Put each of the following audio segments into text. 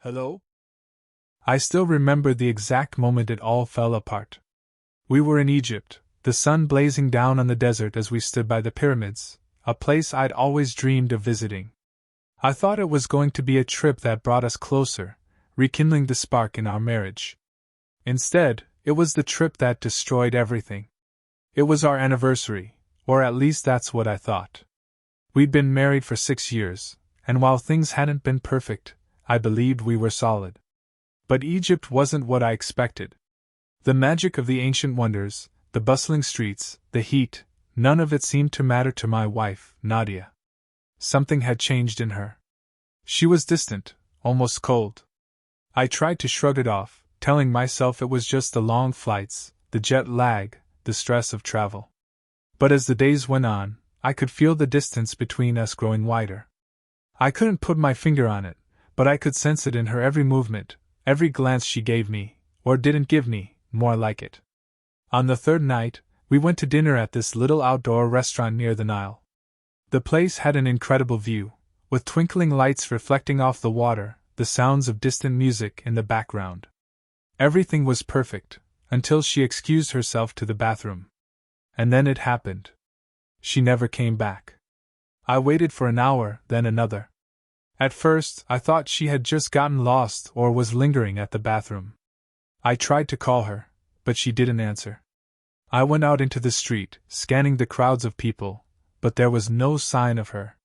Hello? I still remember the exact moment it all fell apart. We were in Egypt, the sun blazing down on the desert as we stood by the pyramids, a place I'd always dreamed of visiting. I thought it was going to be a trip that brought us closer, rekindling the spark in our marriage. Instead, it was the trip that destroyed everything. It was our anniversary, or at least that's what I thought. We'd been married for 6 years, and while things hadn't been perfect, I believed we were solid. But Egypt wasn't what I expected. The magic of the ancient wonders, the bustling streets, the heat, none of it seemed to matter to my wife, Nadia. Something had changed in her. She was distant, almost cold. I tried to shrug it off, telling myself it was just the long flights, the jet lag, the stress of travel. But as the days went on, I could feel the distance between us growing wider. I couldn't put my finger on it, but I could sense it in her every movement, every glance she gave me, or didn't give me, more like it. On the third night, we went to dinner at this little outdoor restaurant near the Nile. The place had an incredible view, with twinkling lights reflecting off the water, the sounds of distant music in the background. Everything was perfect, until she excused herself to the bathroom. And then it happened. She never came back. I waited for an hour, then another. At first, I thought she had just gotten lost or was lingering at the bathroom. I tried to call her, but she didn't answer. I went out into the street, scanning the crowds of people, but there was no sign of her.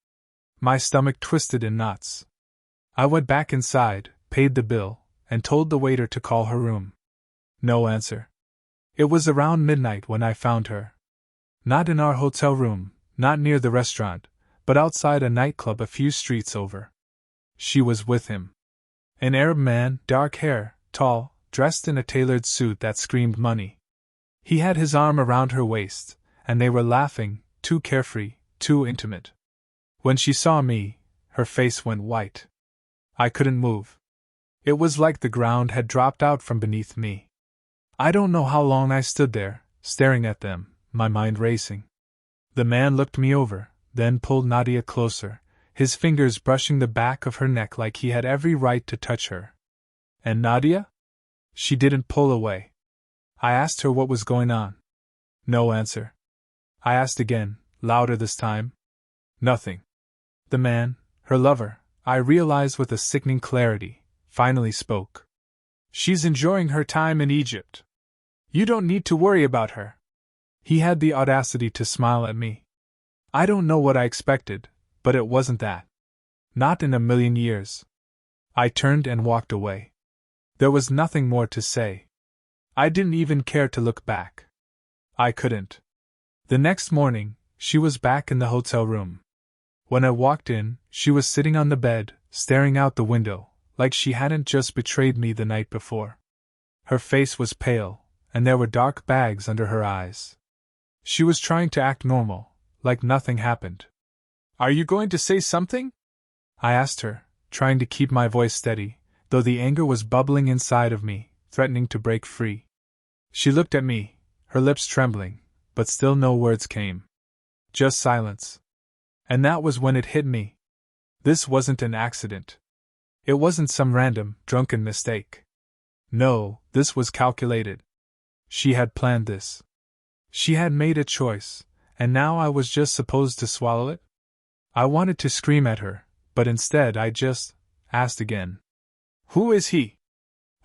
My stomach twisted in knots. I went back inside, paid the bill, and told the waiter to call her room. No answer. It was around midnight when I found her. Not in our hotel room, not near the restaurant, but outside a nightclub a few streets over. She was with him. An Arab man, dark hair, tall, dressed in a tailored suit that screamed money. He had his arm around her waist, and they were laughing, too carefree, too intimate. When she saw me, her face went white. I couldn't move. It was like the ground had dropped out from beneath me. I don't know how long I stood there, staring at them, my mind racing. The man looked me over, then pulled Nadia closer, his fingers brushing the back of her neck like he had every right to touch her. And Nadia? She didn't pull away. I asked her what was going on. No answer. I asked again, louder this time. Nothing. The man, her lover, I realized with a sickening clarity, finally spoke. She's enjoying her time in Egypt. You don't need to worry about her. He had the audacity to smile at me. I don't know what I expected, but it wasn't that. Not in a million years. I turned and walked away. There was nothing more to say. I didn't even care to look back. I couldn't. The next morning, she was back in the hotel room. When I walked in, she was sitting on the bed, staring out the window, like she hadn't just betrayed me the night before. Her face was pale, and there were dark bags under her eyes. She was trying to act normal, like nothing happened. Are you going to say something? I asked her, trying to keep my voice steady, though the anger was bubbling inside of me, threatening to break free. She looked at me, her lips trembling, but still no words came. Just silence. And that was when it hit me. This wasn't an accident. It wasn't some random, drunken mistake. No, this was calculated. She had planned this. She had made a choice, and now I was just supposed to swallow it? I wanted to scream at her, but instead I just asked again. Who is he?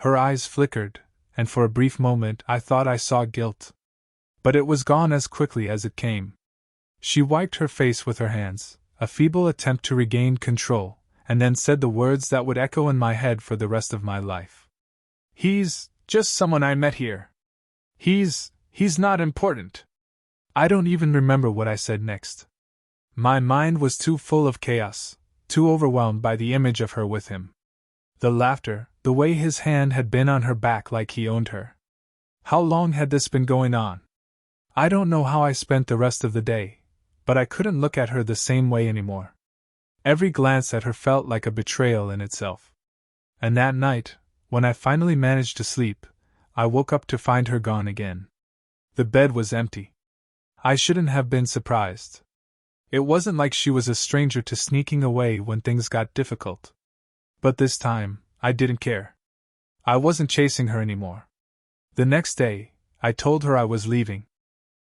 Her eyes flickered, and for a brief moment I thought I saw guilt. But it was gone as quickly as it came. She wiped her face with her hands, a feeble attempt to regain control, and then said the words that would echo in my head for the rest of my life. He's just someone I met here. He's not important. I don't even remember what I said next. My mind was too full of chaos, too overwhelmed by the image of her with him. The laughter, the way his hand had been on her back like he owned her. How long had this been going on? I don't know how I spent the rest of the day, but I couldn't look at her the same way anymore. Every glance at her felt like a betrayal in itself. And that night, when I finally managed to sleep, I woke up to find her gone again. The bed was empty. I shouldn't have been surprised. It wasn't like she was a stranger to sneaking away when things got difficult. But this time, I didn't care. I wasn't chasing her anymore. The next day, I told her I was leaving.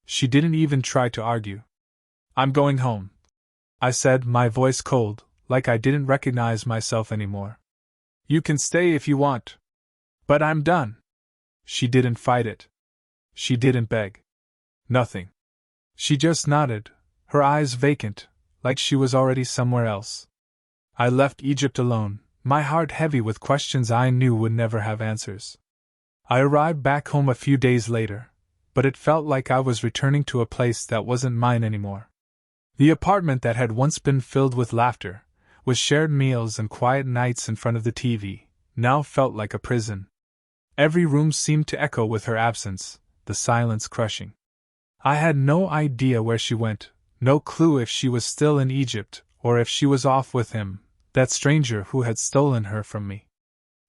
She didn't even try to argue. I'm going home, I said, my voice cold, like I didn't recognize myself anymore. You can stay if you want. But I'm done. She didn't fight it. She didn't beg. Nothing. She just nodded, her eyes vacant, like she was already somewhere else. I left Egypt alone, my heart heavy with questions I knew would never have answers. I arrived back home a few days later, but it felt like I was returning to a place that wasn't mine anymore. The apartment that had once been filled with laughter, with shared meals and quiet nights in front of the TV, now felt like a prison. Every room seemed to echo with her absence, the silence crushing. I had no idea where she went, no clue if she was still in Egypt or if she was off with him, that stranger who had stolen her from me.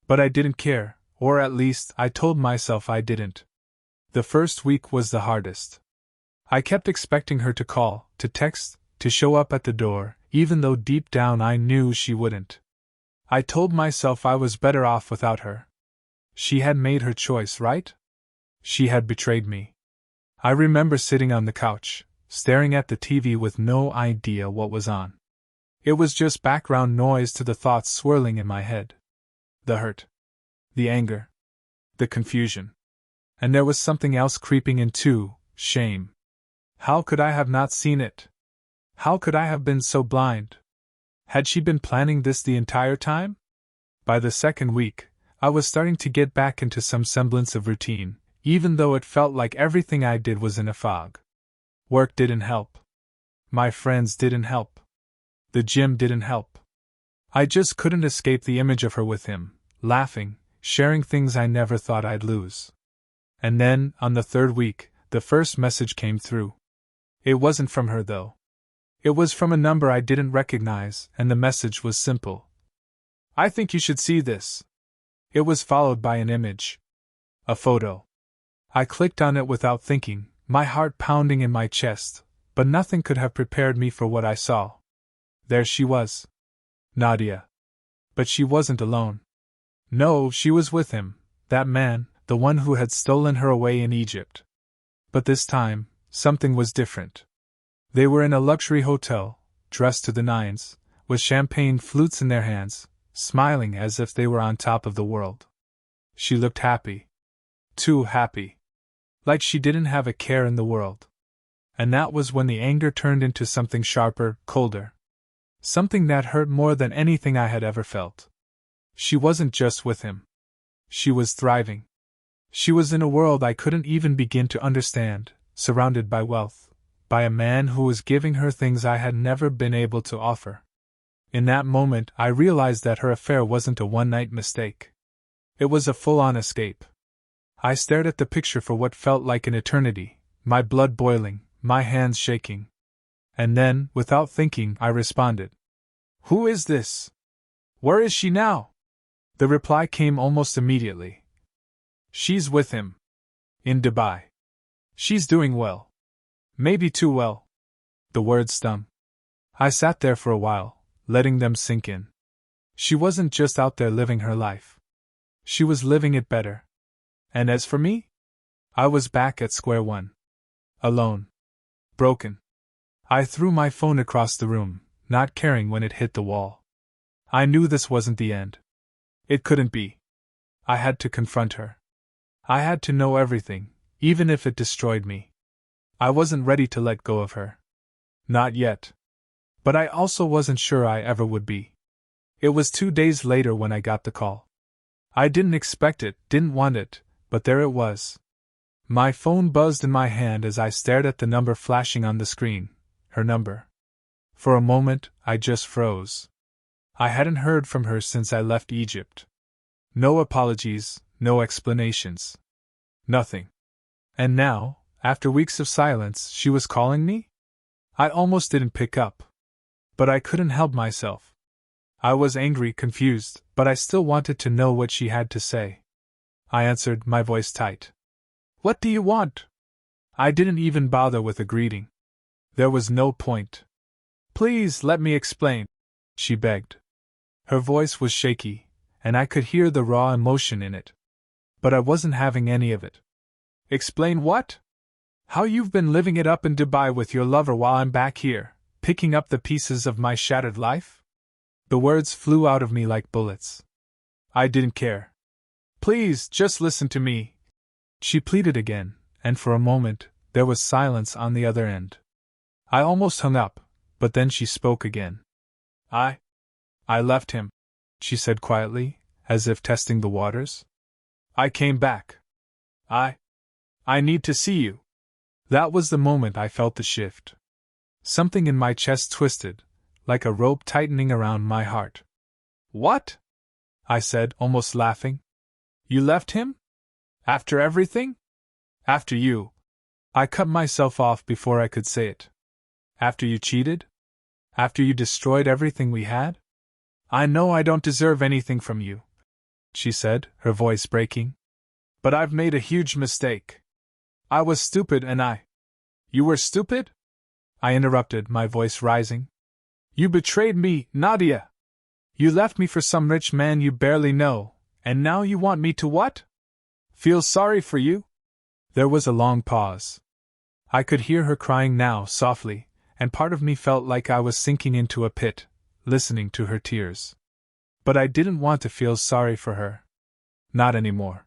But I didn't care, or at least I told myself I didn't. The first week was the hardest. I kept expecting her to call, to text, to show up at the door, even though deep down I knew she wouldn't. I told myself I was better off without her. She had made her choice, right? She had betrayed me. I remember sitting on the couch, staring at the TV with no idea what was on. It was just background noise to the thoughts swirling in my head. The hurt. The anger. The confusion. And there was something else creeping in too, shame. How could I have not seen it? How could I have been so blind? Had she been planning this the entire time? By the second week, I was starting to get back into some semblance of routine, even though it felt like everything I did was in a fog. Work didn't help. My friends didn't help. The gym didn't help. I just couldn't escape the image of her with him, laughing, sharing things I never thought I'd lose. And then, on the third week, the first message came through. It wasn't from her, though. It was from a number I didn't recognize, and the message was simple. I think you should see this. It was followed by an image. A photo. I clicked on it without thinking, my heart pounding in my chest, but nothing could have prepared me for what I saw. There she was. Nadia. But she wasn't alone. No, she was with him, that man, the one who had stolen her away in Egypt. But this time, something was different. They were in a luxury hotel, dressed to the nines, with champagne flutes in their hands, smiling as if they were on top of the world. She looked happy. Too happy. Like she didn't have a care in the world. And that was when the anger turned into something sharper, colder. Something that hurt more than anything I had ever felt. She wasn't just with him. She was thriving. She was in a world I couldn't even begin to understand, surrounded by wealth, by a man who was giving her things I had never been able to offer. In that moment, I realized that her affair wasn't a one-night mistake. It was a full-on escape. I stared at the picture for what felt like an eternity, my blood boiling, my hands shaking. And then, without thinking, I responded. Who is this? Where is she now? The reply came almost immediately. She's with him. In Dubai. She's doing well. Maybe too well. The words stung. I sat there for a while, letting them sink in. She wasn't just out there living her life. She was living it better. And as for me? I was back at square one. Alone. Broken. I threw my phone across the room, not caring when it hit the wall. I knew this wasn't the end. It couldn't be. I had to confront her. I had to know everything, even if it destroyed me. I wasn't ready to let go of her. Not yet. But I also wasn't sure I ever would be. It was 2 days later when I got the call. I didn't expect it, didn't want it, but there it was. My phone buzzed in my hand as I stared at the number flashing on the screen, her number. For a moment, I just froze. I hadn't heard from her since I left Egypt. No apologies, no explanations. Nothing. And now, after weeks of silence, she was calling me? I almost didn't pick up. But I couldn't help myself. I was angry, confused, but I still wanted to know what she had to say. I answered, my voice tight. What do you want? I didn't even bother with a greeting. There was no point. Please let me explain, she begged. Her voice was shaky, and I could hear the raw emotion in it. But I wasn't having any of it. Explain what? How you've been living it up in Dubai with your lover while I'm back here, picking up the pieces of my shattered life? The words flew out of me like bullets. I didn't care. Please, just listen to me. She pleaded again, and for a moment, there was silence on the other end. I almost hung up, but then she spoke again. I left him, she said quietly, as if testing the waters. I came back. I need to see you. That was the moment I felt the shift. Something in my chest twisted, like a rope tightening around my heart. What? I said, almost laughing. You left him? After everything? After you. I cut myself off before I could say it. After you cheated? After you destroyed everything we had? I know I don't deserve anything from you, she said, her voice breaking. But I've made a huge mistake. I was stupid and You were stupid? I interrupted, my voice rising. You betrayed me, Nadia. You left me for some rich man you barely know, and now you want me to what? Feel sorry for you? There was a long pause. I could hear her crying now, softly, and part of me felt like I was sinking into a pit, listening to her tears. But I didn't want to feel sorry for her. Not anymore.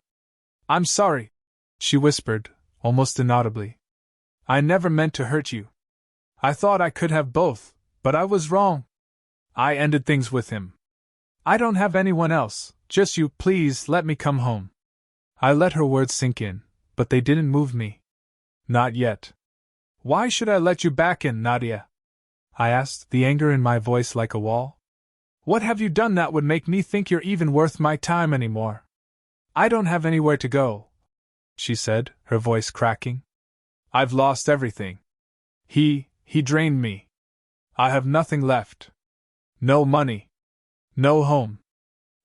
I'm sorry, she whispered, almost inaudibly. I never meant to hurt you. I thought I could have both, but I was wrong. I ended things with him. I don't have anyone else, just you. Please let me come home. I let her words sink in, but they didn't move me. Not yet. Why should I let you back in, Nadia? I asked, the anger in my voice like a wall. What have you done that would make me think you're even worth my time anymore? I don't have anywhere to go, she said, her voice cracking. I've lost everything. He drained me. I have nothing left. No money. No home.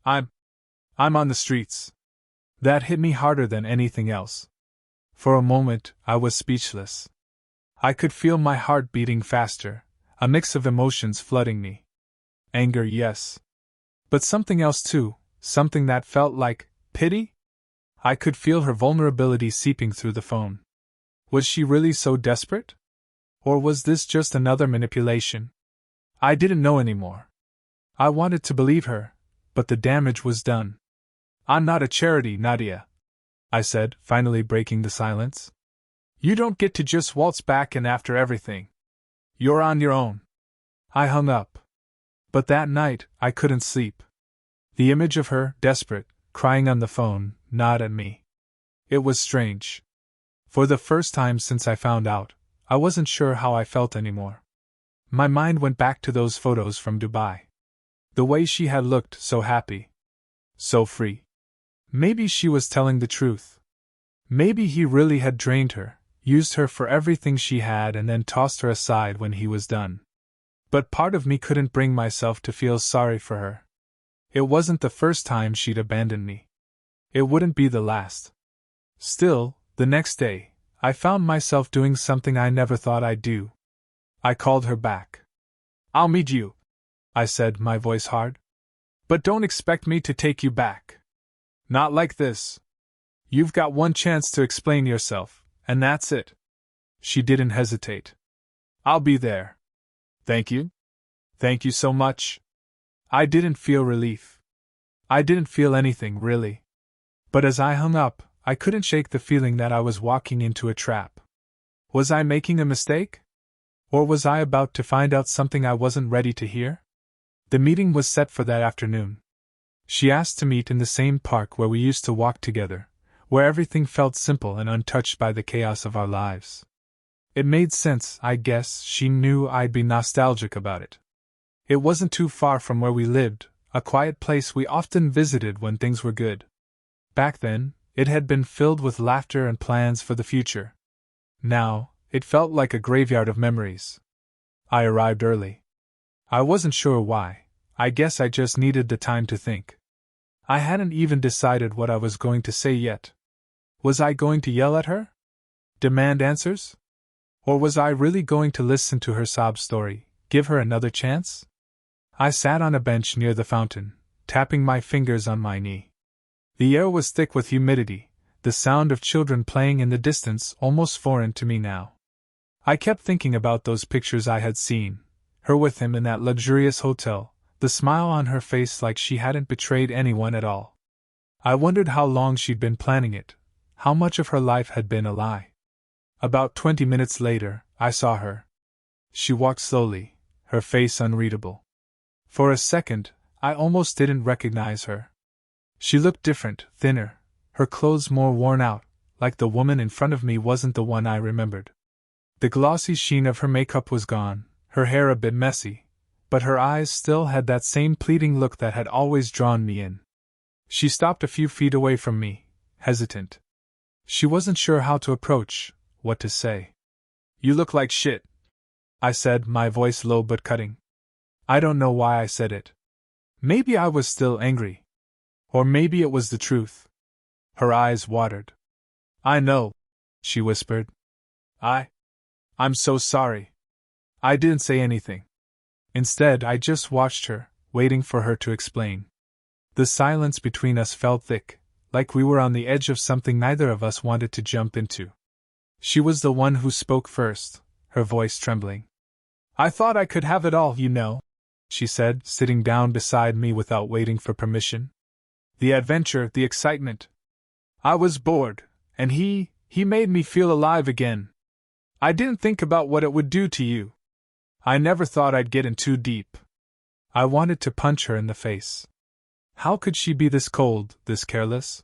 I'm on the streets. That hit me harder than anything else. For a moment, I was speechless. I could feel my heart beating faster, a mix of emotions flooding me. Anger, yes. But something else too, something that felt like pity? I could feel her vulnerability seeping through the phone. Was she really so desperate? Or was this just another manipulation? I didn't know anymore. I wanted to believe her, but the damage was done. I'm not a charity, Nadia, I said, finally breaking the silence. You don't get to just waltz back in after everything. You're on your own. I hung up. But that night, I couldn't sleep. The image of her, desperate, crying on the phone, gnawed at me. It was strange. For the first time since I found out, I wasn't sure how I felt anymore. My mind went back to those photos from Dubai. The way she had looked, so happy. So free. Maybe she was telling the truth. Maybe he really had drained her, used her for everything she had and then tossed her aside when he was done. But part of me couldn't bring myself to feel sorry for her. It wasn't the first time she'd abandoned me. It wouldn't be the last. Still, the next day, I found myself doing something I never thought I'd do. I called her back. I'll meet you, I said, my voice hard. But don't expect me to take you back. Not like this. You've got one chance to explain yourself, and that's it. She didn't hesitate. I'll be there. Thank you? Thank you so much. I didn't feel relief. I didn't feel anything, really. But as I hung up, I couldn't shake the feeling that I was walking into a trap. Was I making a mistake? Or was I about to find out something I wasn't ready to hear? The meeting was set for that afternoon. She asked to meet in the same park where we used to walk together, where everything felt simple and untouched by the chaos of our lives. It made sense, I guess. She knew I'd be nostalgic about it. It wasn't too far from where we lived, a quiet place we often visited when things were good. Back then, it had been filled with laughter and plans for the future. Now, it felt like a graveyard of memories. I arrived early. I wasn't sure why. I guess I just needed the time to think. I hadn't even decided what I was going to say yet. Was I going to yell at her? Demand answers? Or was I really going to listen to her sob story, give her another chance? I sat on a bench near the fountain, tapping my fingers on my knee. The air was thick with humidity, the sound of children playing in the distance almost foreign to me now. I kept thinking about those pictures I had seen, her with him in that luxurious hotel, the smile on her face like she hadn't betrayed anyone at all. I wondered how long she'd been planning it, how much of her life had been a lie. About 20 minutes later, I saw her. She walked slowly, her face unreadable. For a second, I almost didn't recognize her. She looked different, thinner, her clothes more worn out, like the woman in front of me wasn't the one I remembered. The glossy sheen of her makeup was gone, her hair a bit messy, but her eyes still had that same pleading look that had always drawn me in. She stopped a few feet away from me, hesitant. She wasn't sure how to approach, what to say. "You look like shit," I said, my voice low but cutting. I don't know why I said it. Maybe I was still angry. Or maybe it was the truth. Her eyes watered. "I know," she whispered. I'm so sorry." I didn't say anything. Instead, I just watched her, waiting for her to explain. The silence between us felt thick, like we were on the edge of something neither of us wanted to jump into. She was the one who spoke first, her voice trembling. "I thought I could have it all, you know," she said, sitting down beside me without waiting for permission. "The adventure, the excitement. I was bored, and he made me feel alive again. I didn't think about what it would do to you. I never thought I'd get in too deep." I wanted to punch her in the face. How could she be this cold, this careless?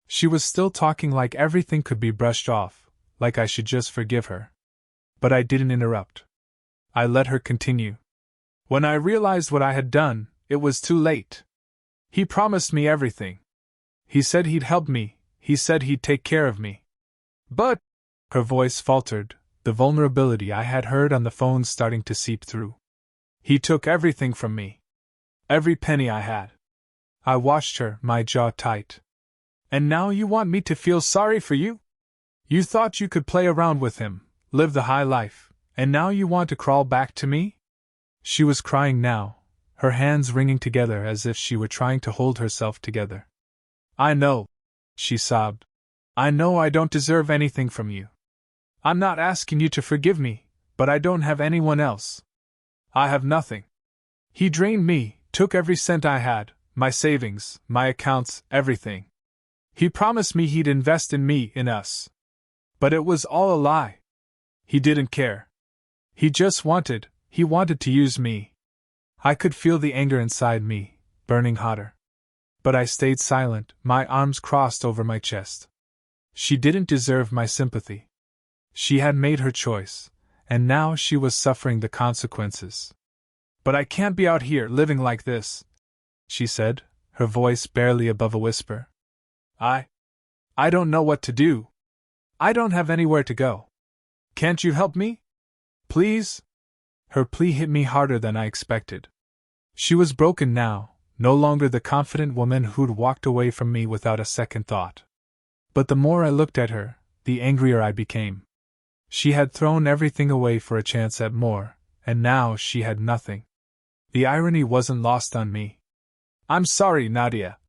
She was still talking like everything could be brushed off, like I should just forgive her. But I didn't interrupt. I let her continue. "When I realized what I had done, it was too late. He promised me everything. He said he'd help me, he said he'd take care of me. But," her voice faltered, the vulnerability I had heard on the phone starting to seep through. "He took everything from me. Every penny I had." I watched her, my jaw tight. "And now you want me to feel sorry for you? You thought you could play around with him, live the high life, and now you want to crawl back to me?" She was crying now, her hands wringing together as if she were trying to hold herself together. "I know," she sobbed. "I know I don't deserve anything from you. I'm not asking you to forgive me, but I don't have anyone else. I have nothing. He drained me, took every cent I had, my savings, my accounts, everything. He promised me he'd invest in me, in us. But it was all a lie. He didn't care. He wanted to use me." I could feel the anger inside me, burning hotter. But I stayed silent, my arms crossed over my chest. She didn't deserve my sympathy. She had made her choice, and now she was suffering the consequences. "But I can't be out here living like this," she said, her voice barely above a whisper. I don't know what to do. I don't have anywhere to go. Can't you help me? Please?" Her plea hit me harder than I expected. She was broken now, no longer the confident woman who'd walked away from me without a second thought. But the more I looked at her, the angrier I became. She had thrown everything away for a chance at more, and now she had nothing. The irony wasn't lost on me. "I'm sorry, Nadia,"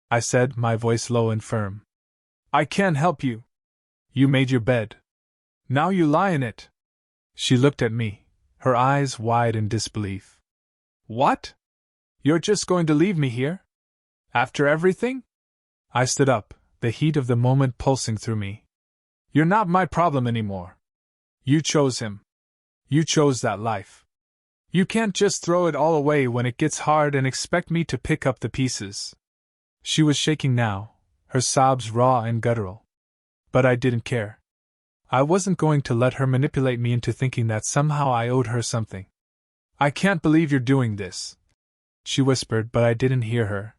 I said, my voice low and firm. "I can't help you. You made your bed. Now you lie in it." She looked at me, her eyes wide in disbelief. "What? You're just going to leave me here? After everything?" I stood up, the heat of the moment pulsing through me. "You're not my problem anymore. You chose him. You chose that life. You can't just throw it all away when it gets hard and expect me to pick up the pieces." She was shaking now, her sobs raw and guttural. But I didn't care. I wasn't going to let her manipulate me into thinking that somehow I owed her something. "I can't believe you're doing this," she whispered, but I didn't hear her.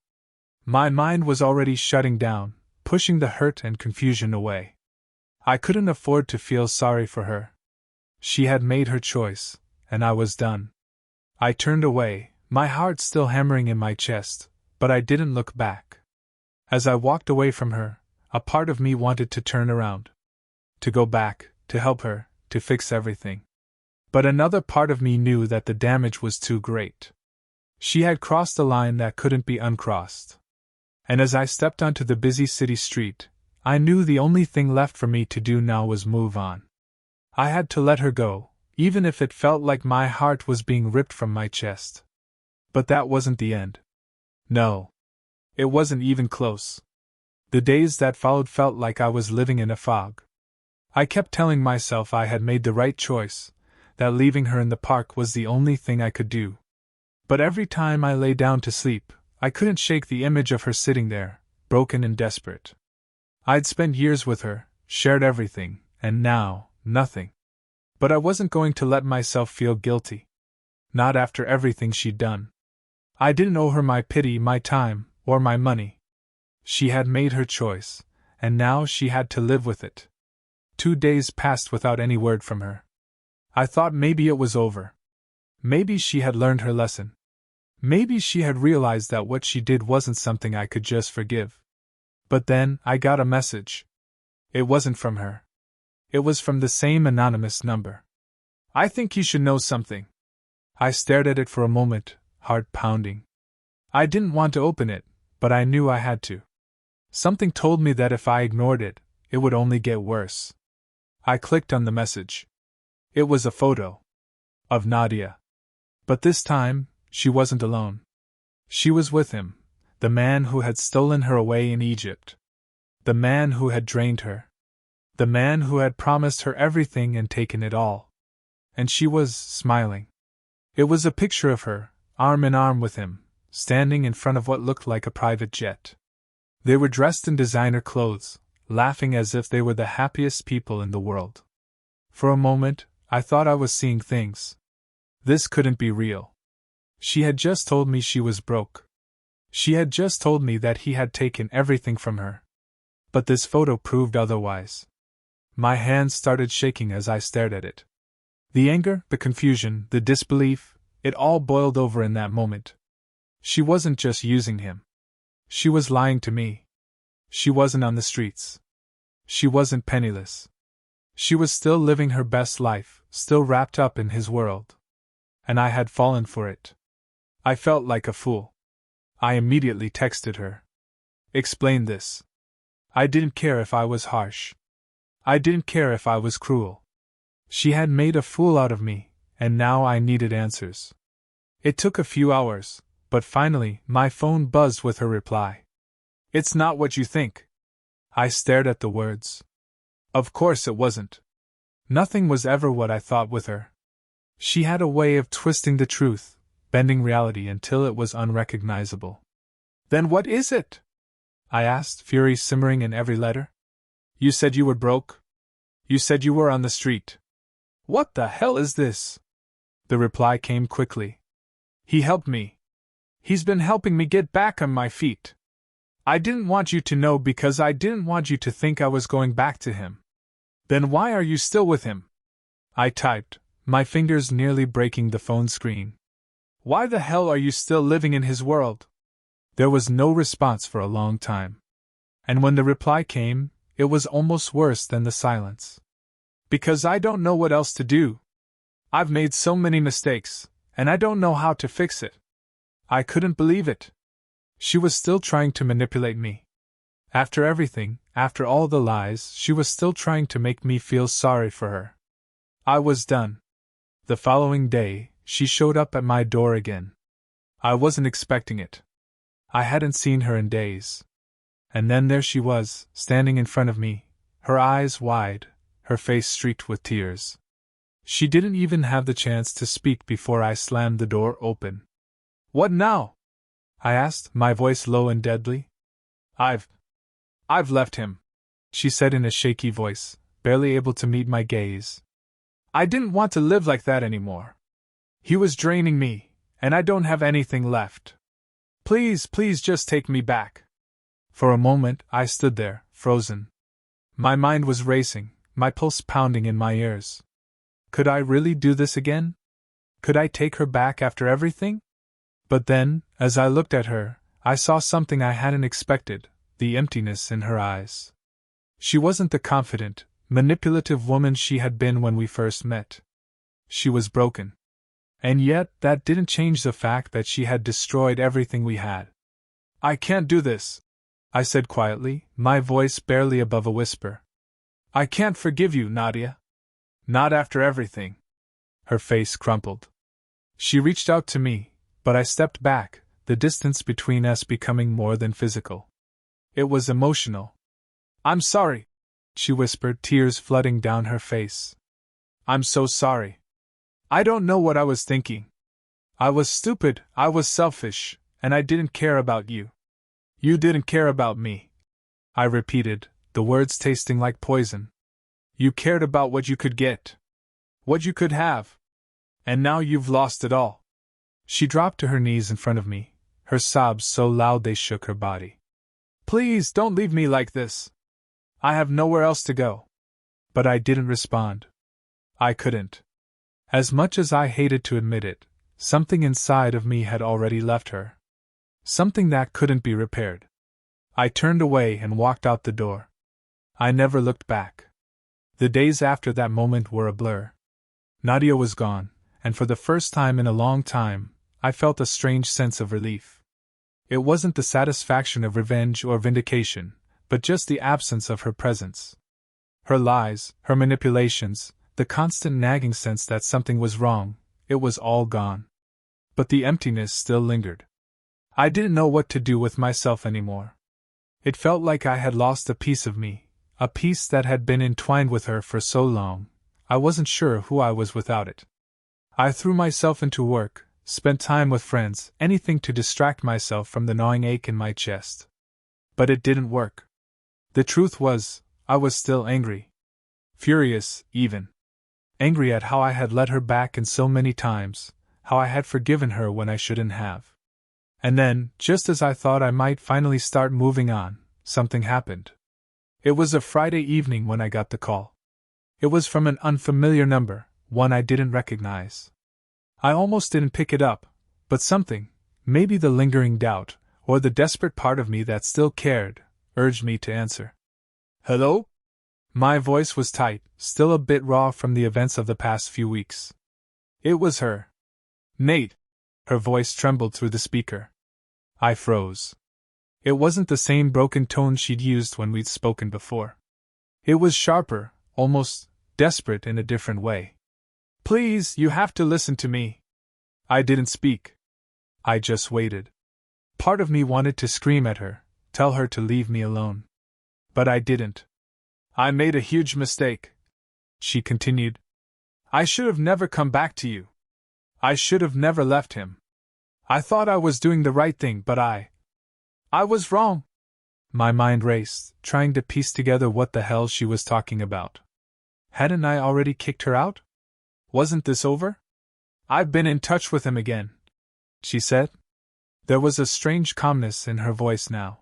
My mind was already shutting down, pushing the hurt and confusion away. I couldn't afford to feel sorry for her. She had made her choice, and I was done. I turned away, my heart still hammering in my chest, but I didn't look back. As I walked away from her, a part of me wanted to turn around. To go back, to help her, to fix everything. But another part of me knew that the damage was too great. She had crossed a line that couldn't be uncrossed. And as I stepped onto the busy city street, I knew the only thing left for me to do now was move on. I had to let her go, even if it felt like my heart was being ripped from my chest. But that wasn't the end. No. It wasn't even close. The days that followed felt like I was living in a fog. I kept telling myself I had made the right choice, that leaving her in the park was the only thing I could do. But every time I lay down to sleep, I couldn't shake the image of her sitting there, broken and desperate. I'd spent years with her, shared everything, and now, nothing. But I wasn't going to let myself feel guilty. Not after everything she'd done. I didn't owe her my pity, my time, or my money. She had made her choice, and now she had to live with it. 2 days passed without any word from her. I thought maybe it was over. Maybe she had learned her lesson. Maybe she had realized that what she did wasn't something I could just forgive. But then, I got a message. It wasn't from her. It was from the same anonymous number. "I think you should know something." I stared at it for a moment, heart pounding. I didn't want to open it, but I knew I had to. Something told me that if I ignored it, it would only get worse. I clicked on the message. It was a photo. Of Nadia. But this time, she wasn't alone. She was with him, the man who had stolen her away in Egypt. The man who had drained her. The man who had promised her everything and taken it all. And she was smiling. It was a picture of her, arm in arm with him, standing in front of what looked like a private jet. They were dressed in designer clothes, laughing as if they were the happiest people in the world. For a moment, I thought I was seeing things. This couldn't be real. She had just told me she was broke. She had just told me that he had taken everything from her. But this photo proved otherwise. My hands started shaking as I stared at it. The anger, the confusion, the disbelief, it all boiled over in that moment. She wasn't just using him. She was lying to me. She wasn't on the streets. She wasn't penniless. She was still living her best life, still wrapped up in his world. And I had fallen for it. I felt like a fool. I immediately texted her. Explain this. I didn't care if I was harsh. I didn't care if I was cruel. She had made a fool out of me, and now I needed answers. It took a few hours, but finally my phone buzzed with her reply. "It's not what you think." I stared at the words. Of course it wasn't. Nothing was ever what I thought with her. She had a way of twisting the truth, bending reality until it was unrecognizable. "Then what is it?" I asked, fury simmering in every letter. "You said you were broke. You said you were on the street. What the hell is this?" The reply came quickly. "He helped me. He's been helping me get back on my feet. I didn't want you to know because I didn't want you to think I was going back to him." "Then why are you still with him?" I typed, my fingers nearly breaking the phone screen. "Why the hell are you still living in his world?" There was no response for a long time. And when the reply came, it was almost worse than the silence. "Because I don't know what else to do. I've made so many mistakes, and I don't know how to fix it." I couldn't believe it. She was still trying to manipulate me. After everything, after all the lies, she was still trying to make me feel sorry for her. I was done. The following day, she showed up at my door again. I wasn't expecting it. I hadn't seen her in days. And then there she was, standing in front of me, her eyes wide, her face streaked with tears. She didn't even have the chance to speak before I slammed the door open. "What now?" I asked, my voice low and deadly. I've left him," she said in a shaky voice, barely able to meet my gaze. "I didn't want to live like that anymore. He was draining me, and I don't have anything left. Please, please just take me back." For a moment, I stood there, frozen. My mind was racing, my pulse pounding in my ears. Could I really do this again? Could I take her back after everything? But then, as I looked at her, I saw something I hadn't expected, the emptiness in her eyes. She wasn't the confident, manipulative woman she had been when we first met. She was broken. And yet, that didn't change the fact that she had destroyed everything we had. I can't do this, I said quietly, my voice barely above a whisper. I can't forgive you, Nadia. Not after everything. Her face crumpled. She reached out to me, but I stepped back, the distance between us becoming more than physical. It was emotional. I'm sorry, she whispered, tears flooding down her face. I'm so sorry. I don't know what I was thinking. I was stupid, I was selfish, and I didn't care about you. You didn't care about me. I repeated, the words tasting like poison. You cared about what you could get. What you could have. And now you've lost it all. She dropped to her knees in front of me, her sobs so loud they shook her body. Please don't leave me like this. I have nowhere else to go. But I didn't respond. I couldn't. As much as I hated to admit it, something inside of me had already left her. Something that couldn't be repaired. I turned away and walked out the door. I never looked back. The days after that moment were a blur. Nadia was gone, and for the first time in a long time, I felt a strange sense of relief. It wasn't the satisfaction of revenge or vindication, but just the absence of her presence. Her lies, her manipulations, the constant nagging sense that something was wrong, it was all gone. But the emptiness still lingered. I didn't know what to do with myself anymore. It felt like I had lost a piece of me, a piece that had been entwined with her for so long. I wasn't sure who I was without it. I threw myself into work, spent time with friends, anything to distract myself from the gnawing ache in my chest. But it didn't work. The truth was, I was still angry. Furious, even. Angry at how I had let her back in so many times, how I had forgiven her when I shouldn't have. And then, just as I thought I might finally start moving on, something happened. It was a Friday evening when I got the call. It was from an unfamiliar number, one I didn't recognize. I almost didn't pick it up, but something, maybe the lingering doubt, or the desperate part of me that still cared, urged me to answer. Hello? My voice was tight, still a bit raw from the events of the past few weeks. It was her. Nate. Her voice trembled through the speaker. I froze. It wasn't the same broken tone she'd used when we'd spoken before. It was sharper, almost desperate in a different way. Please, you have to listen to me. I didn't speak. I just waited. Part of me wanted to scream at her, tell her to leave me alone. But I didn't. I made a huge mistake, she continued. I should have never come back to you. I should have never left him. I thought I was doing the right thing, but I was wrong. My mind raced, trying to piece together what the hell she was talking about. Hadn't I already kicked her out? Wasn't this over? I've been in touch with him again, she said. There was a strange calmness in her voice now.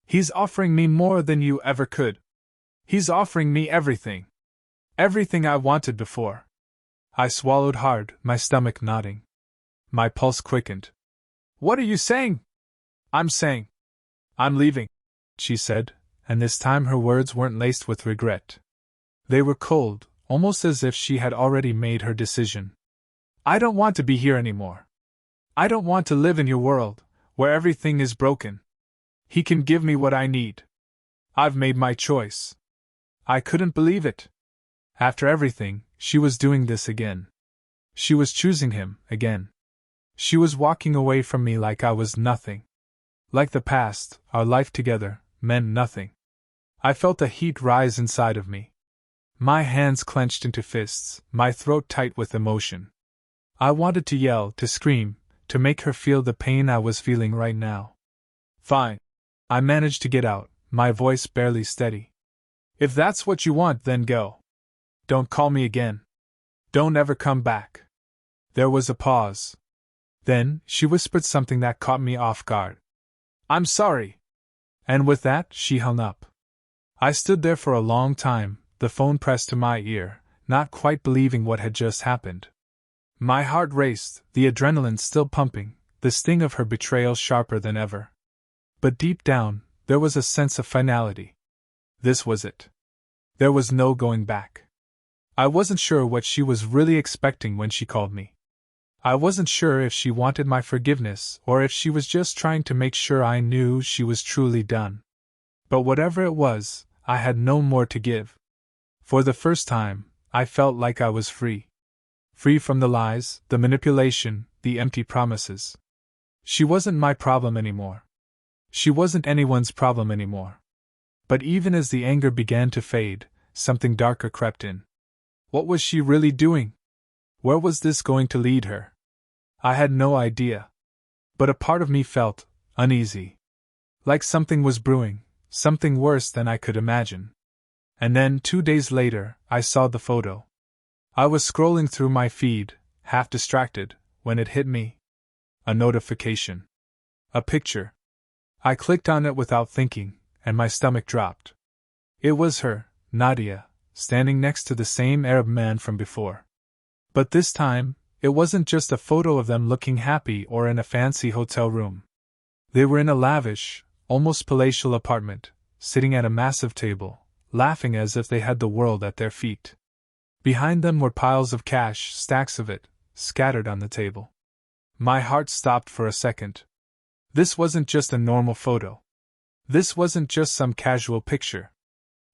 He's offering me more than you ever could. He's offering me everything. Everything I wanted before. I swallowed hard, my stomach knotting. My pulse quickened. What are you saying? I'm saying. I'm leaving, she said, and this time her words weren't laced with regret. They were cold, almost as if she had already made her decision. I don't want to be here anymore. I don't want to live in your world, where everything is broken. He can give me what I need. I've made my choice. I couldn't believe it. After everything, she was doing this again. She was choosing him, again. She was walking away from me like I was nothing. Like the past, our life together, meant nothing. I felt a heat rise inside of me. My hands clenched into fists, my throat tight with emotion. I wanted to yell, to scream, to make her feel the pain I was feeling right now. Fine. I managed to get out, my voice barely steady. If that's what you want, then go. Don't call me again. Don't ever come back. There was a pause. Then, she whispered something that caught me off guard. I'm sorry. And with that, she hung up. I stood there for a long time, the phone pressed to my ear, not quite believing what had just happened. My heart raced, the adrenaline still pumping, the sting of her betrayal sharper than ever. But deep down, there was a sense of finality. This was it. There was no going back. I wasn't sure what she was really expecting when she called me. I wasn't sure if she wanted my forgiveness or if she was just trying to make sure I knew she was truly done. But whatever it was, I had no more to give. For the first time, I felt like I was free. Free from the lies, the manipulation, the empty promises. She wasn't my problem anymore. She wasn't anyone's problem anymore. But even as the anger began to fade, something darker crept in. What was she really doing? Where was this going to lead her? I had no idea. But a part of me felt uneasy. Like something was brewing, something worse than I could imagine. And then 2 days later, I saw the photo. I was scrolling through my feed, half distracted, when it hit me. A notification. A picture. I clicked on it without thinking, and my stomach dropped. It was her, Nadia, standing next to the same Arab man from before. But this time, it wasn't just a photo of them looking happy or in a fancy hotel room. They were in a lavish, almost palatial apartment, sitting at a massive table, laughing as if they had the world at their feet. Behind them were piles of cash, stacks of it, scattered on the table. My heart stopped for a second. This wasn't just a normal photo. This wasn't just some casual picture.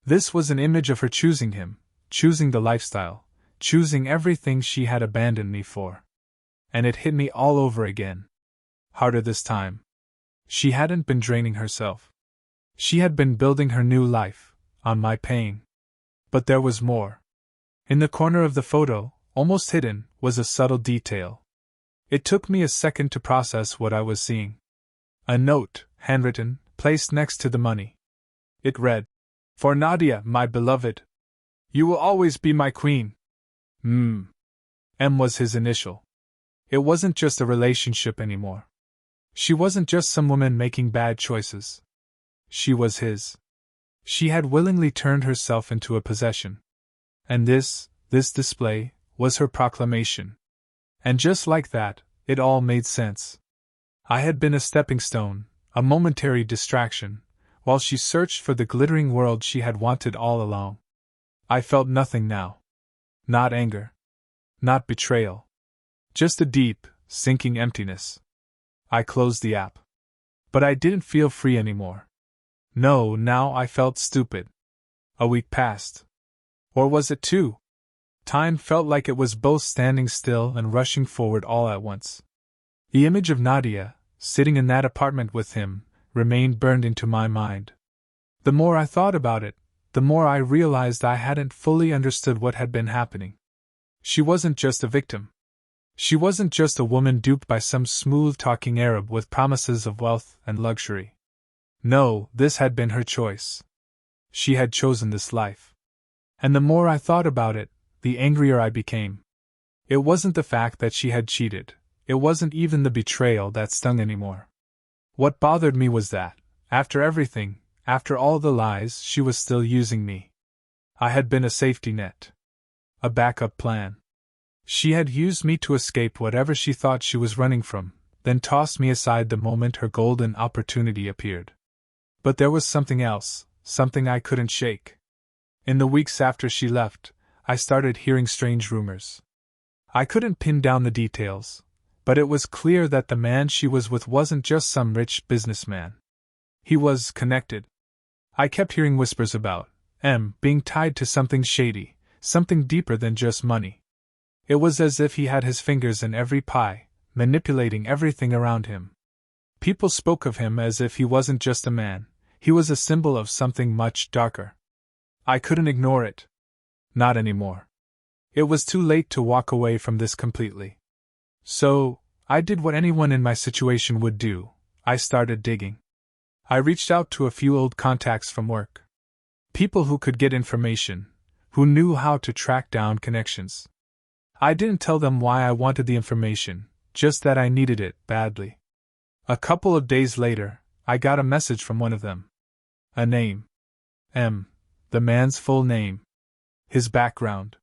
This was an image of her choosing him, choosing the lifestyle, choosing everything she had abandoned me for. And it hit me all over again. Harder this time. She hadn't been draining herself. She had been building her new life, on my pain. But there was more. In the corner of the photo, almost hidden, was a subtle detail. It took me a second to process what I was seeing. A note, handwritten, placed next to the money. It read, "For Nadia, my beloved. You will always be my queen." M was his initial. It wasn't just a relationship anymore. She wasn't just some woman making bad choices. She was his. She had willingly turned herself into a possession. And this display, was her proclamation. And just like that, it all made sense. I had been a stepping stone, a momentary distraction, while she searched for the glittering world she had wanted all along. I felt nothing now. Not anger. Not betrayal. Just a deep, sinking emptiness. I closed the app. But I didn't feel free anymore. No, now I felt stupid. A week passed. Or was it 2? Time felt like it was both standing still and rushing forward all at once. The image of Nadia, sitting in that apartment with him, remained burned into my mind. The more I thought about it, the more I realized I hadn't fully understood what had been happening. She wasn't just a victim. She wasn't just a woman duped by some smooth-talking Arab with promises of wealth and luxury. No, this had been her choice. She had chosen this life. And the more I thought about it, the angrier I became. It wasn't the fact that she had cheated. It wasn't even the betrayal that stung anymore. What bothered me was that, after everything, after all the lies, she was still using me. I had been a safety net. A backup plan. She had used me to escape whatever she thought she was running from, then tossed me aside the moment her golden opportunity appeared. But there was something else, something I couldn't shake. In the weeks after she left, I started hearing strange rumors. I couldn't pin down the details, but it was clear that the man she was with wasn't just some rich businessman. He was connected. I kept hearing whispers about being tied to something shady, something deeper than just money. It was as if he had his fingers in every pie, manipulating everything around him. People spoke of him as if he wasn't just a man, he was a symbol of something much darker. I couldn't ignore it. Not anymore. It was too late to walk away from this completely. So, I did what anyone in my situation would do. I started digging. I reached out to a few old contacts from work. People who could get information, who knew how to track down connections. I didn't tell them why I wanted the information, just that I needed it badly. A couple of days later, I got a message from one of them. A name. The man's full name. His background.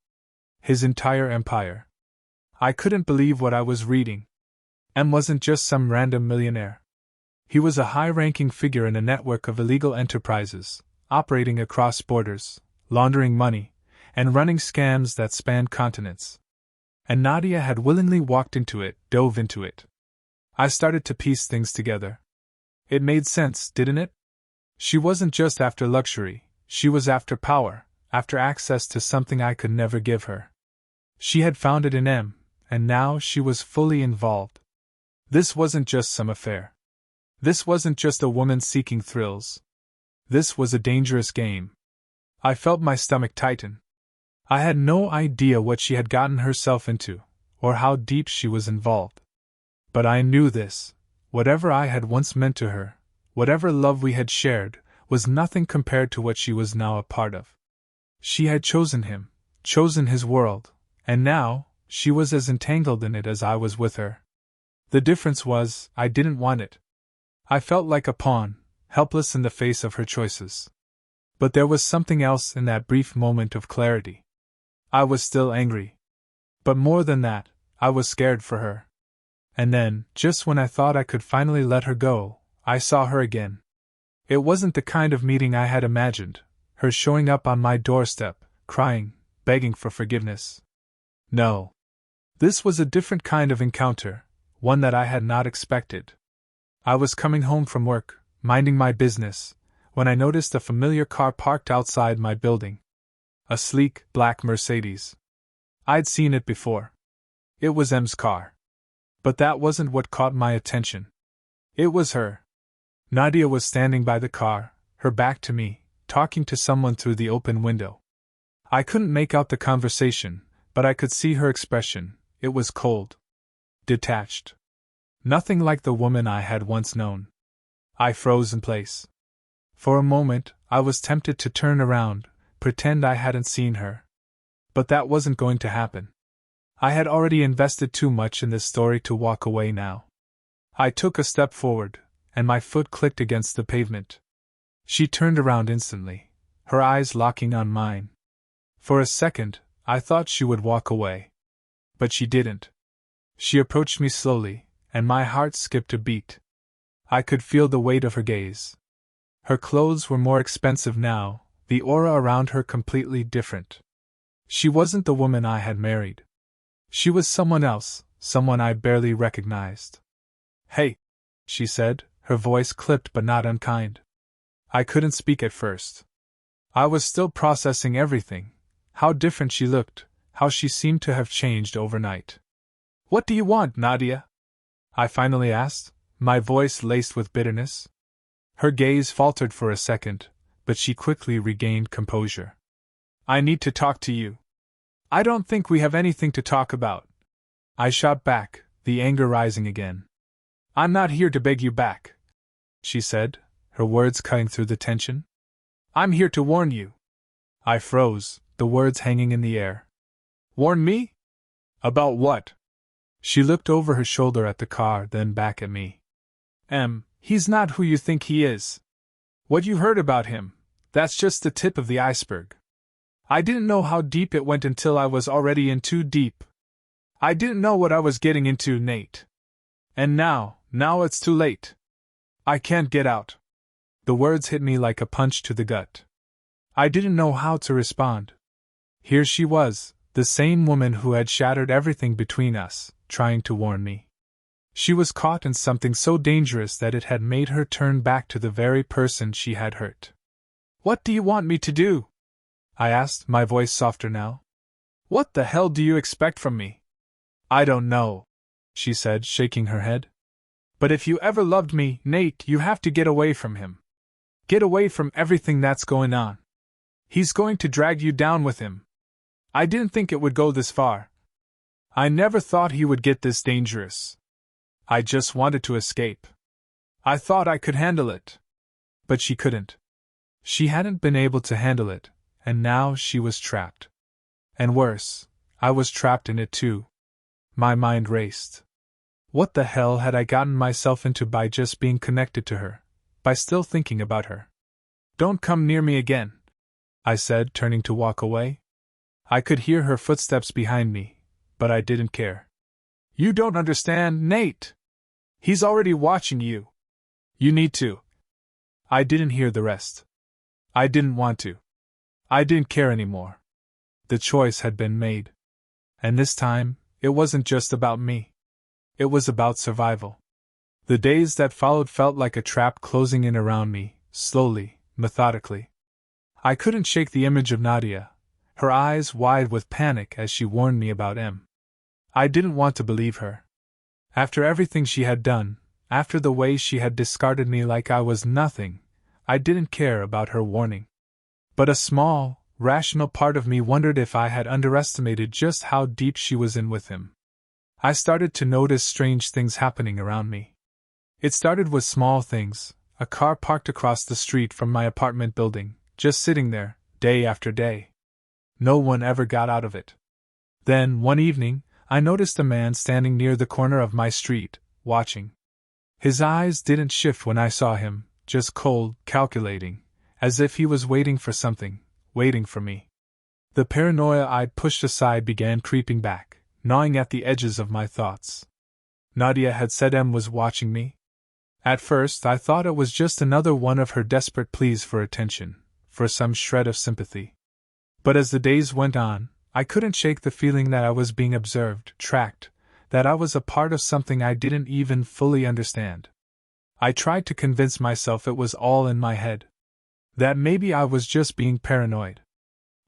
His entire empire. I couldn't believe what I was reading. Wasn't just some random millionaire. He was a high-ranking figure in a network of illegal enterprises, operating across borders, laundering money, and running scams that spanned continents. And Nadia had willingly walked into it, dove into it. I started to piece things together. It made sense, didn't it? She wasn't just after luxury, she was after power, after access to something I could never give her. She had found it in M, and now she was fully involved. This wasn't just some affair. This wasn't just a woman seeking thrills. This was a dangerous game. I felt my stomach tighten. I had no idea what she had gotten herself into, or how deep she was involved. But I knew this: whatever I had once meant to her, whatever love we had shared, was nothing compared to what she was now a part of. She had chosen him, chosen his world, and now, she was as entangled in it as I was with her. The difference was, I didn't want it. I felt like a pawn, helpless in the face of her choices. But there was something else in that brief moment of clarity. I was still angry. But more than that, I was scared for her. And then, just when I thought I could finally let her go, I saw her again. It wasn't the kind of meeting I had imagined, her showing up on my doorstep, crying, begging for forgiveness. No. This was a different kind of encounter, one that I had not expected. I was coming home from work, minding my business, when I noticed a familiar car parked outside my building. A sleek, black Mercedes. I'd seen it before. It was M's car. But that wasn't what caught my attention. It was her. Nadia was standing by the car, her back to me, talking to someone through the open window. I couldn't make out the conversation, but I could see her expression. It was cold. Detached. Nothing like the woman I had once known. I froze in place. For a moment, I was tempted to turn around, pretend I hadn't seen her. But that wasn't going to happen. I had already invested too much in this story to walk away now. I took a step forward, and my foot clicked against the pavement. She turned around instantly, her eyes locking on mine. For a second, I thought she would walk away. But she didn't. She approached me slowly, and my heart skipped a beat. I could feel the weight of her gaze. Her clothes were more expensive now, the aura around her completely different. She wasn't the woman I had married. She was someone else, someone I barely recognized. "Hey," she said, her voice clipped but not unkind. I couldn't speak at first. I was still processing everything, how different she looked, how she seemed to have changed overnight. "What do you want, Nadia?" I finally asked, my voice laced with bitterness. Her gaze faltered for a second, but she quickly regained composure. "I need to talk to you." "I don't think we have anything to talk about," I shot back, the anger rising again. "I'm not here to beg you back," she said, her words cutting through the tension. "I'm here to warn you." I froze, the words hanging in the air. "Warn me? About what?" She looked over her shoulder at the car, then back at me. He's not who you think he is. What you heard about him, that's just the tip of the iceberg. I didn't know how deep it went until I was already in too deep. I didn't know what I was getting into, Nate. And now it's too late. I can't get out." The words hit me like a punch to the gut. I didn't know how to respond. Here she was, the same woman who had shattered everything between us, trying to warn me. She was caught in something so dangerous that it had made her turn back to the very person she had hurt. "What do you want me to do?" I asked, my voice softer now. "What the hell do you expect from me?" "I don't know," she said, shaking her head. "But if you ever loved me, Nate, you have to get away from him. Get away from everything that's going on. He's going to drag you down with him. I didn't think it would go this far. I never thought he would get this dangerous. I just wanted to escape. I thought I could handle it." But she couldn't. She hadn't been able to handle it, and now she was trapped. And worse, I was trapped in it too. My mind raced. What the hell had I gotten myself into by just being connected to her, by still thinking about her? "Don't come near me again," I said, turning to walk away. I could hear her footsteps behind me, but I didn't care. "You don't understand, Nate. He's already watching you. You need to." I didn't hear the rest. I didn't want to. I didn't care anymore. The choice had been made. And this time, it wasn't just about me. It was about survival. The days that followed felt like a trap closing in around me, slowly, methodically. I couldn't shake the image of Nadia, her eyes wide with panic as she warned me about M. I didn't want to believe her. After everything she had done, after the way she had discarded me like I was nothing, I didn't care about her warning. But a small, rational part of me wondered if I had underestimated just how deep she was in with him. I started to notice strange things happening around me. It started with small things, a car parked across the street from my apartment building, just sitting there, day after day. No one ever got out of it. Then, one evening, I noticed a man standing near the corner of my street, watching. His eyes didn't shift when I saw him, just cold, calculating, as if he was waiting for something, waiting for me. The paranoia I'd pushed aside began creeping back, gnawing at the edges of my thoughts. Nadia had said M was watching me. At first I thought it was just another one of her desperate pleas for attention, for some shred of sympathy. But as the days went on, I couldn't shake the feeling that I was being observed, tracked, that I was a part of something I didn't even fully understand. I tried to convince myself it was all in my head. That maybe I was just being paranoid.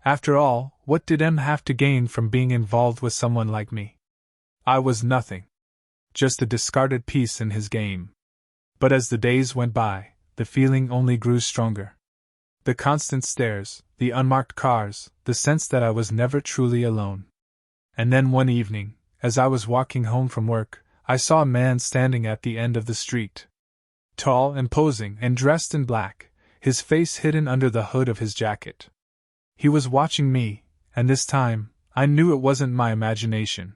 After all, what did M have to gain from being involved with someone like me? I was nothing. Just a discarded piece in his game. But as the days went by, the feeling only grew stronger. The constant stares, the unmarked cars, the sense that I was never truly alone. And then one evening, as I was walking home from work, I saw a man standing at the end of the street. Tall, imposing, and dressed in black, his face hidden under the hood of his jacket. He was watching me, and this time, I knew it wasn't my imagination.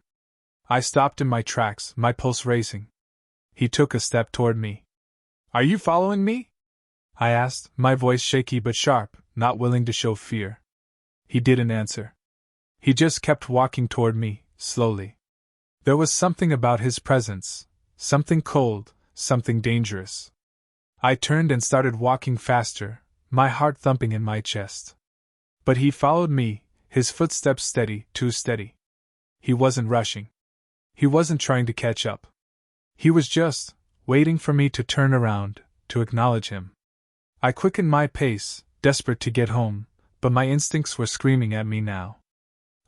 I stopped in my tracks, my pulse racing. He took a step toward me. "Are you following me?" I asked, my voice shaky but sharp, not willing to show fear. He didn't answer. He just kept walking toward me, slowly. There was something about his presence, something cold, something dangerous. I turned and started walking faster, my heart thumping in my chest. But he followed me, his footsteps steady, too steady. He wasn't rushing. He wasn't trying to catch up. He was just waiting for me to turn around, to acknowledge him. I quickened my pace, desperate to get home, but my instincts were screaming at me now.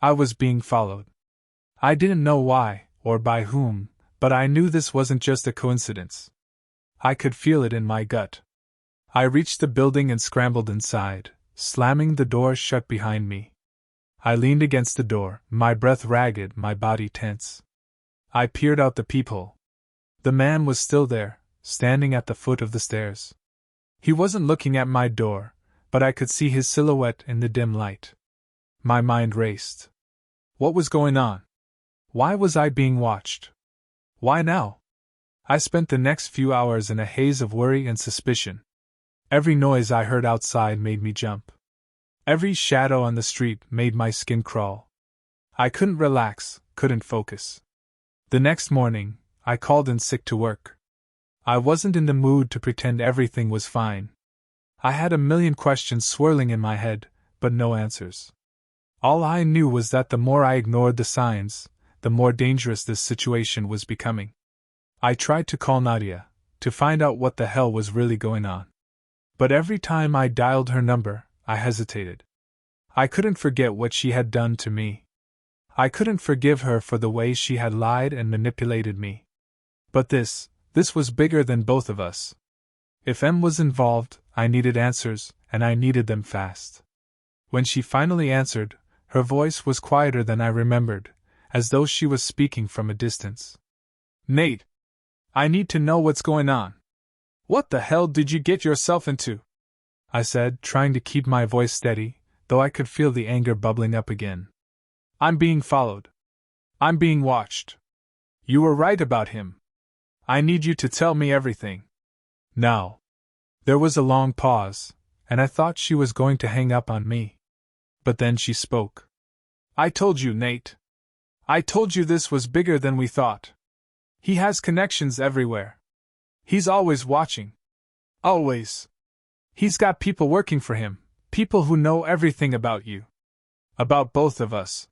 I was being followed. I didn't know why, or by whom, but I knew this wasn't just a coincidence. I could feel it in my gut. I reached the building and scrambled inside, slamming the door shut behind me. I leaned against the door, my breath ragged, my body tense. I peered out the peephole. The man was still there, standing at the foot of the stairs. He wasn't looking at my door, but I could see his silhouette in the dim light. My mind raced. What was going on? Why was I being watched? Why now? I spent the next few hours in a haze of worry and suspicion. Every noise I heard outside made me jump. Every shadow on the street made my skin crawl. I couldn't relax, couldn't focus. The next morning, I called in sick to work. I wasn't in the mood to pretend everything was fine. I had a million questions swirling in my head, but no answers. All I knew was that the more I ignored the signs, the more dangerous this situation was becoming. I tried to call Nadia, to find out what the hell was really going on. But every time I dialed her number, I hesitated. I couldn't forget what she had done to me. I couldn't forgive her for the way she had lied and manipulated me. But this was bigger than both of us. If M was involved, I needed answers, and I needed them fast. When she finally answered, her voice was quieter than I remembered, as though she was speaking from a distance. "Nate, I need to know what's going on. What the hell did you get yourself into?" I said, trying to keep my voice steady, though I could feel the anger bubbling up again. "I'm being followed. I'm being watched. You were right about him. I need you to tell me everything. Now." There was a long pause, and I thought she was going to hang up on me. But then she spoke. "I told you, Nate. I told you this was bigger than we thought. He has connections everywhere. He's always watching. Always. He's got people working for him, people who know everything about you. About both of us.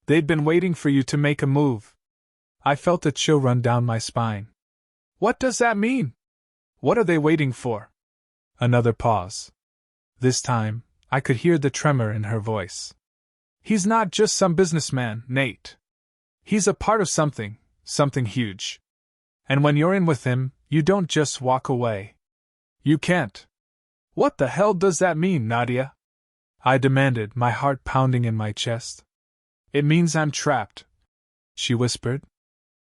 They'd been waiting for you to make a move. I felt a chill run down my spine. What does that mean? What are they waiting for? Another pause. This time, I could hear the tremor in her voice. He's not just some businessman, Nate. He's a part of something huge. And when you're in with him, you don't just walk away. You can't. What the hell does that mean, Nadia? I demanded, my heart pounding in my chest. It means I'm trapped, she whispered.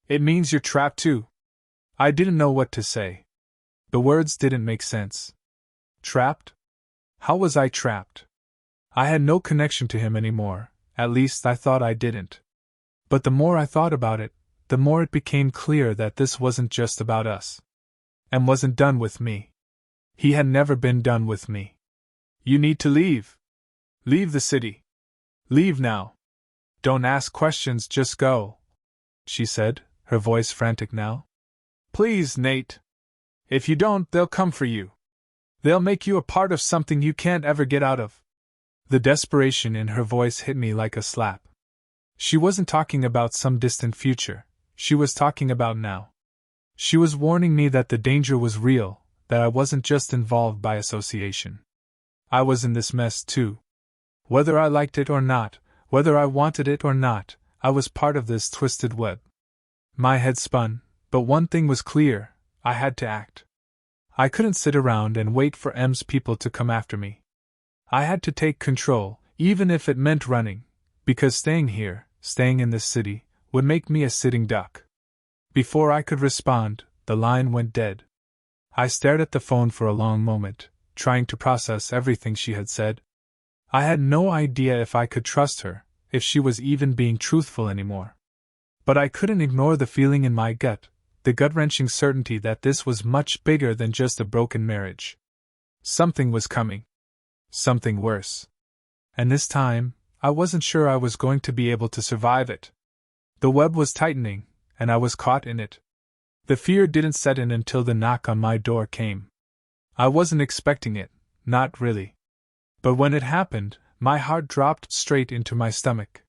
It means you're trapped too. I didn't know what to say. The words didn't make sense. Trapped? How was I trapped? I had no connection to him anymore, at least I thought I didn't. But the more I thought about it, the more it became clear that this wasn't just about us. And wasn't done with me. He had never been done with me. You need to leave. Leave the city. Leave now. Don't ask questions, just go, she said, her voice frantic now. Please, Nate. If you don't, they'll come for you. They'll make you a part of something you can't ever get out of. The desperation in her voice hit me like a slap. She wasn't talking about some distant future, she was talking about now. She was warning me that the danger was real, that I wasn't just involved by association. I was in this mess too. Whether I liked it or not, whether I wanted it or not, I was part of this twisted web. My head spun, but one thing was clear, I had to act. I couldn't sit around and wait for M's people to come after me. I had to take control, even if it meant running, because staying here, staying in this city, would make me a sitting duck. Before I could respond, the line went dead. I stared at the phone for a long moment, trying to process everything she had said. I had no idea if I could trust her, if she was even being truthful anymore. But I couldn't ignore the feeling in my gut, the gut-wrenching certainty that this was much bigger than just a broken marriage. Something was coming. Something worse. And this time, I wasn't sure I was going to be able to survive it. The web was tightening, and I was caught in it. The fear didn't set in until the knock on my door came. I wasn't expecting it, not really. But when it happened, my heart dropped straight into my stomach.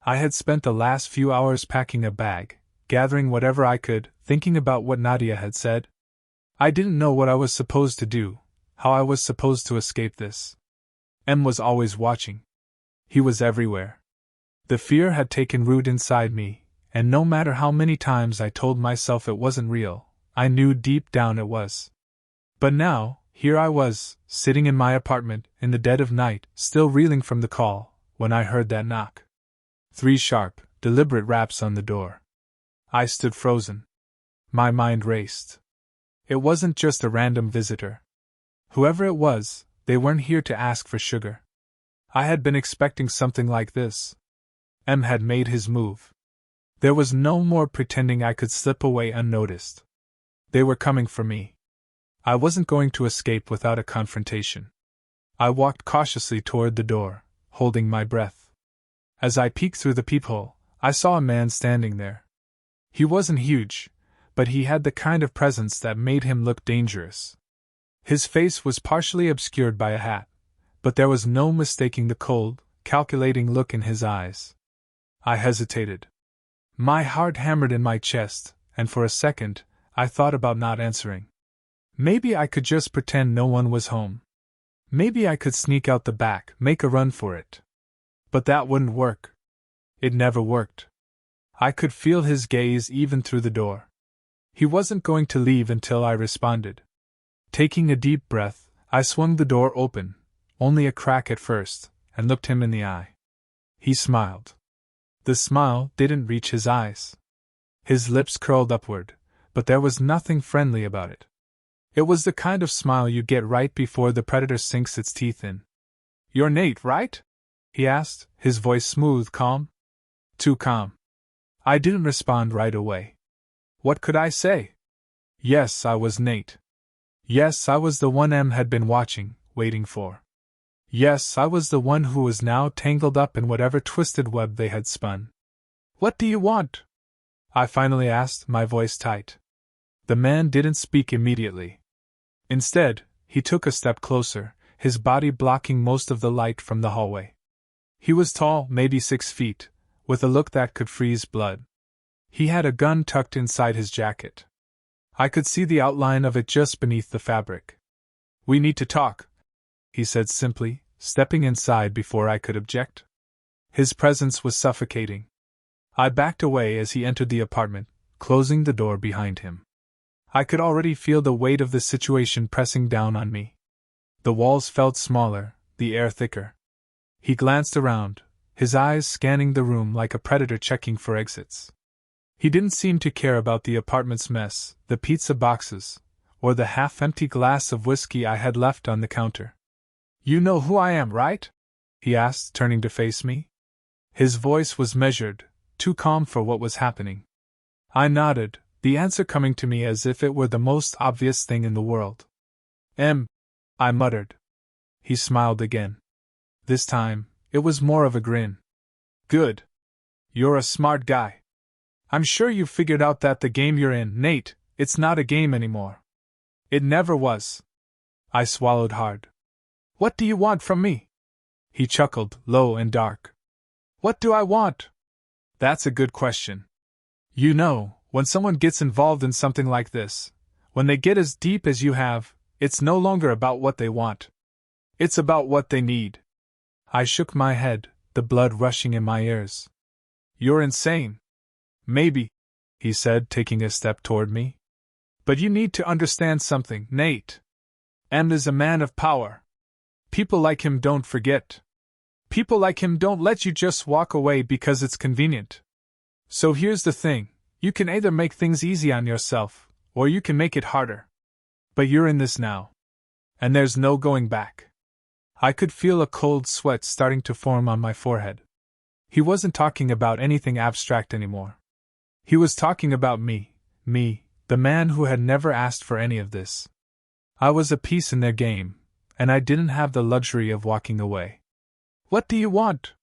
I had spent the last few hours packing a bag, gathering whatever I could, thinking about what Nadia had said. I didn't know what I was supposed to do, how I was supposed to escape this. M was always watching. He was everywhere. The fear had taken root inside me, and no matter how many times I told myself it wasn't real, I knew deep down it was. But now, here I was, sitting in my apartment, in the dead of night, still reeling from the call, when I heard that knock. 3 sharp, deliberate raps on the door. I stood frozen. My mind raced. It wasn't just a random visitor. Whoever it was, they weren't here to ask for sugar. I had been expecting something like this. M had made his move. There was no more pretending I could slip away unnoticed. They were coming for me. I wasn't going to escape without a confrontation. I walked cautiously toward the door, holding my breath. As I peeked through the peephole, I saw a man standing there. He wasn't huge, but he had the kind of presence that made him look dangerous. His face was partially obscured by a hat, but there was no mistaking the cold, calculating look in his eyes. I hesitated. My heart hammered in my chest, and for a second, I thought about not answering. Maybe I could just pretend no one was home. Maybe I could sneak out the back, make a run for it. But that wouldn't work. It never worked. I could feel his gaze even through the door. He wasn't going to leave until I responded. Taking a deep breath, I swung the door open, only a crack at first, and looked him in the eye. He smiled. The smile didn't reach his eyes. His lips curled upward, but there was nothing friendly about it. It was the kind of smile you get right before the predator sinks its teeth in. "You're Nate, right?" he asked, his voice smooth, calm. Too calm. I didn't respond right away. What could I say? Yes, I was Nate. Yes, I was the one M had been watching, waiting for. Yes, I was the one who was now tangled up in whatever twisted web they had spun. "What do you want?" I finally asked, my voice tight. The man didn't speak immediately. Instead, he took a step closer, his body blocking most of the light from the hallway. He was tall, maybe 6 feet, with a look that could freeze blood. He had a gun tucked inside his jacket. I could see the outline of it just beneath the fabric. "We need to talk," he said simply, stepping inside before I could object. His presence was suffocating. I backed away as he entered the apartment, closing the door behind him. I could already feel the weight of the situation pressing down on me. The walls felt smaller, the air thicker. He glanced around, his eyes scanning the room like a predator checking for exits. He didn't seem to care about the apartment's mess, the pizza boxes, or the half-empty glass of whiskey I had left on the counter. "You know who I am, right?" he asked, turning to face me. His voice was measured, too calm for what was happening. I nodded, the answer coming to me as if it were the most obvious thing in the world. I muttered. He smiled again. This time, it was more of a grin. "Good. You're a smart guy. I'm sure you've figured out that the game you're in, Nate, it's not a game anymore." "It never was." I swallowed hard. "What do you want from me?" He chuckled, low and dark. "What do I want?" "That's a good question. You know, when someone gets involved in something like this, when they get as deep as you have, it's no longer about what they want. It's about what they need." I shook my head, the blood rushing in my ears. "You're insane." "Maybe," he said, taking a step toward me. "But you need to understand something, Nate. M is a man of power. People like him don't forget. People like him don't let you just walk away because it's convenient. So here's the thing, you can either make things easy on yourself, or you can make it harder. But you're in this now. And there's no going back." I could feel a cold sweat starting to form on my forehead. He wasn't talking about anything abstract anymore. He was talking about me, the man who had never asked for any of this. I was a piece in their game, and I didn't have the luxury of walking away. "What do you want?"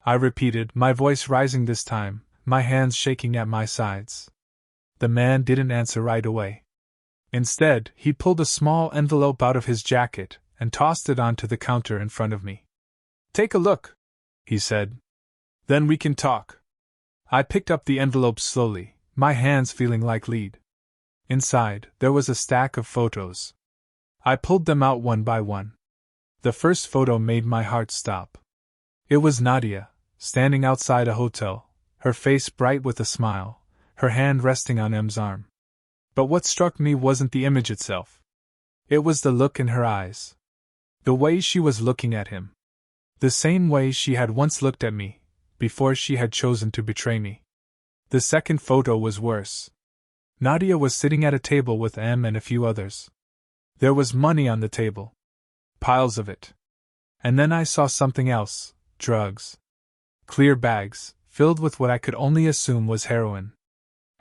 I repeated, my voice rising this time, my hands shaking at my sides. The man didn't answer right away. Instead, he pulled a small envelope out of his jacket and tossed it onto the counter in front of me. "Take a look," he said. "Then we can talk." I picked up the envelope slowly, my hands feeling like lead. Inside, there was a stack of photos. I pulled them out one by one. The first photo made my heart stop. It was Nadia, standing outside a hotel, her face bright with a smile, her hand resting on M's arm. But what struck me wasn't the image itself. It was the look in her eyes. The way she was looking at him. The same way she had once looked at me, before she had chosen to betray me. The second photo was worse. Nadia was sitting at a table with M and a few others. There was money on the table. Piles of it. And then I saw something else, drugs. Clear bags, filled with what I could only assume was heroin.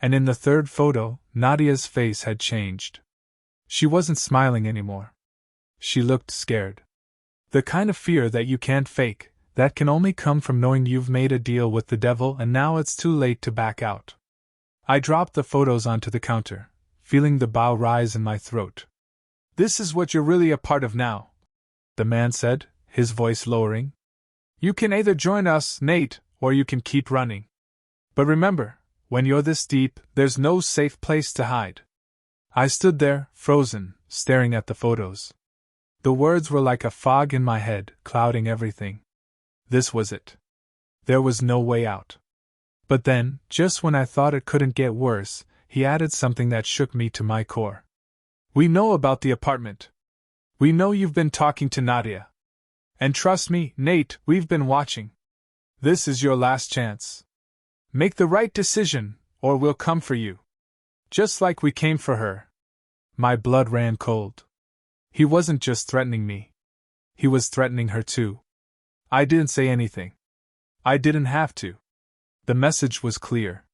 And in the third photo, Nadia's face had changed. She wasn't smiling anymore. She looked scared. The kind of fear that you can't fake, that can only come from knowing you've made a deal with the devil and now it's too late to back out. I dropped the photos onto the counter, feeling the bow rise in my throat. "This is what you're really a part of now," the man said, his voice lowering. "You can either join us, Nate, or you can keep running. But remember, when you're this deep, there's no safe place to hide." I stood there, frozen, staring at the photos. The words were like a fog in my head, clouding everything. This was it. There was no way out. But then, just when I thought it couldn't get worse, he added something that shook me to my core. "We know about the apartment. We know you've been talking to Nadia. And trust me, Nate, we've been watching. This is your last chance. Make the right decision, or we'll come for you. Just like we came for her." My blood ran cold. He wasn't just threatening me. He was threatening her too. I didn't say anything. I didn't have to. The message was clear.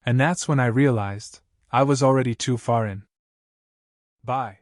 And that's when I realized I was already too far in. Bye.